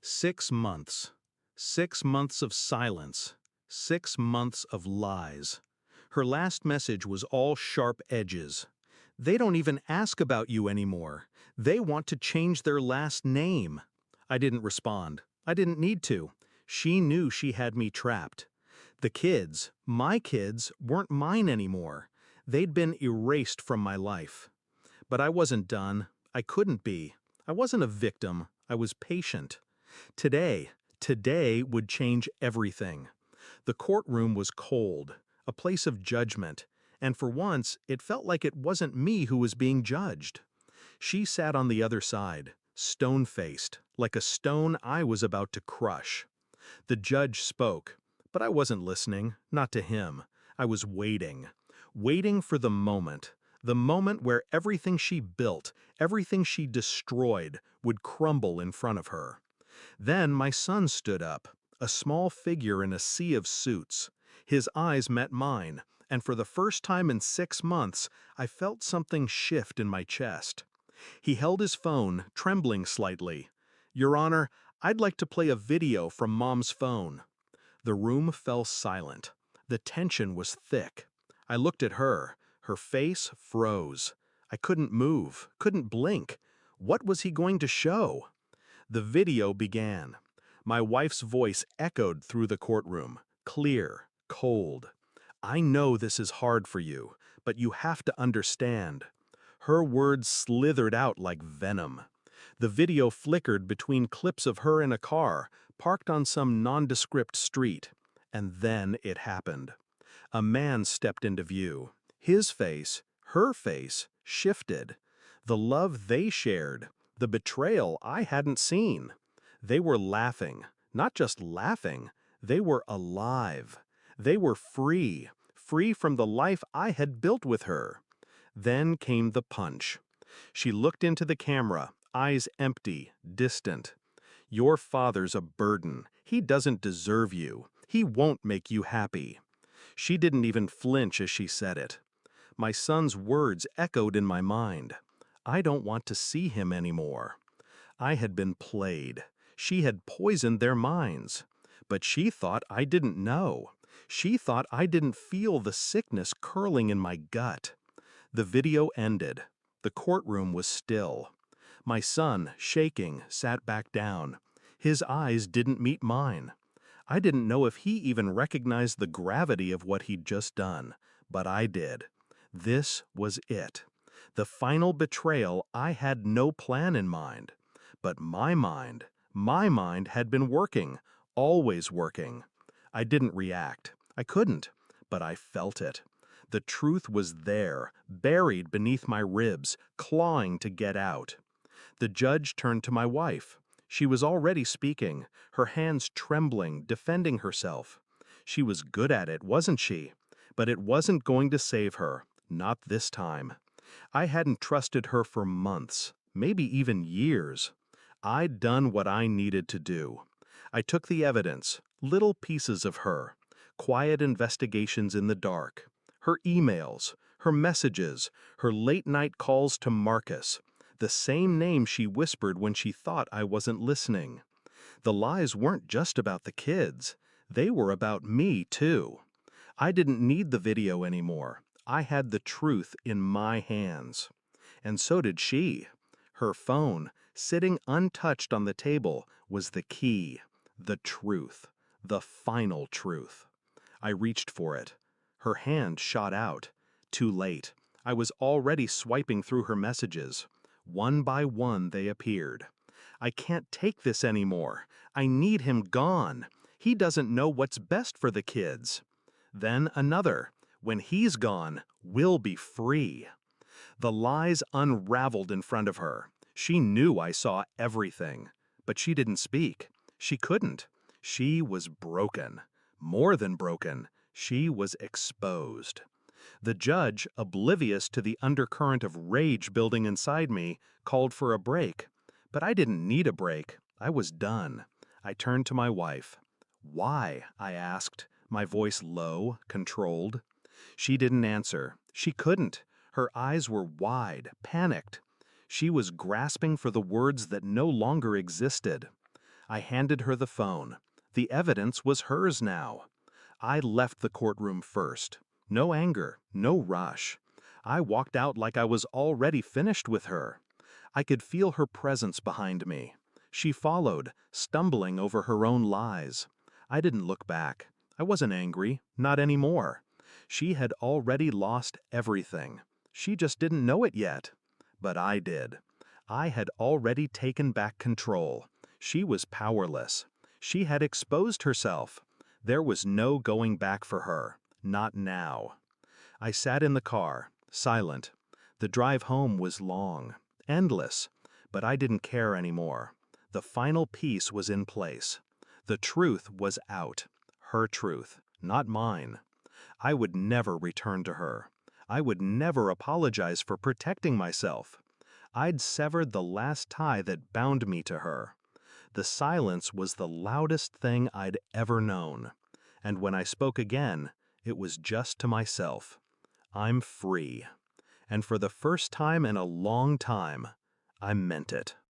6 months. 6 months of silence. 6 months of lies. Her last message was all sharp edges. They don't even ask about you anymore. They want to change their last name. I didn't respond. I didn't need to. She knew she had me trapped. The kids, my kids, weren't mine anymore. They'd been erased from my life. But I wasn't done. I couldn't be. I wasn't a victim. I was patient. Today would change everything. The courtroom was cold, a place of judgment, and for once it felt like it wasn't me who was being judged. She sat on the other side, stone-faced, like a stone I was about to crush. The judge spoke, but I wasn't listening, not to him. I was waiting for the moment where everything she built, everything she destroyed, would crumble in front of her. Then my son stood up, a small figure in a sea of suits. His eyes met mine, and for the first time in 6 months, I felt something shift in my chest. He held his phone, trembling slightly. "Your Honor, I'd like to play a video from Mom's phone." The room fell silent. The tension was thick. I looked at her. Her face froze. I couldn't move, couldn't blink. What was he going to show? The video began. My wife's voice echoed through the courtroom, clear, cold. "I know this is hard for you, but you have to understand." Her words slithered out like venom. The video flickered between clips of her in a car, parked on some nondescript street. And then it happened. A man stepped into view. His face, her face, shifted. The love they shared, the betrayal I hadn't seen. They were laughing, not just laughing, they were alive. They were free from the life I had built with her. Then came the punch. She looked into the camera, eyes empty, distant. "Your father's a burden. He doesn't deserve you. He won't make you happy." She didn't even flinch as she said it. My son's words echoed in my mind. I don't want to see him anymore. I had been played. She had poisoned their minds. But she thought I didn't know. She thought I didn't feel the sickness curling in my gut. The video ended. The courtroom was still. My son, shaking, sat back down. His eyes didn't meet mine. I didn't know if he even recognized the gravity of what he'd just done, but I did. This was it. The final betrayal I had no plan in mind. But my mind had been working, always working. I didn't react. I couldn't, but I felt it. The truth was there, buried beneath my ribs, clawing to get out. The judge turned to my wife. She was already speaking, her hands trembling, defending herself. She was good at it, wasn't she? But it wasn't going to save her, not this time. I hadn't trusted her for months, maybe even years. I'd done what I needed to do. I took the evidence, little pieces of her, quiet investigations in the dark, her emails, her messages, her late-night calls to Marcus, the same name she whispered when she thought I wasn't listening. The lies weren't just about the kids. They were about me, too. I didn't need the video anymore. I had the truth in my hands. And so did she. Her phone, sitting untouched on the table, was the key, the truth, the final truth. I reached for it. Her hand shot out. Too late. I was already swiping through her messages. One by one they appeared. "I can't take this anymore. I need him gone. He doesn't know what's best for the kids." Then another. "When he's gone, we'll be free." The lies unraveled in front of her. She knew I saw everything. But she didn't speak. She couldn't. She was broken. More than broken. She was exposed. The judge, oblivious to the undercurrent of rage building inside me, called for a break. But I didn't need a break. I was done. I turned to my wife. "Why?" I asked, my voice low, controlled. She didn't answer. She couldn't. Her eyes were wide, panicked. She was grasping for the words that no longer existed. I handed her the phone. The evidence was hers now. I left the courtroom first. No anger, no rush. I walked out like I was already finished with her. I could feel her presence behind me. She followed, stumbling over her own lies. I didn't look back. I wasn't angry, not anymore. She had already lost everything. She just didn't know it yet. But I did. I had already taken back control. She was powerless. She had exposed herself. There was no going back for her. Not now. I sat in the car, silent. The drive home was long, endless, but I didn't care anymore. The final piece was in place. The truth was out. Her truth, not mine. I would never return to her. I would never apologize for protecting myself. I'd severed the last tie that bound me to her. The silence was the loudest thing I'd ever known. And when I spoke again, it was just to myself. I'm free. And for the first time in a long time, I meant it.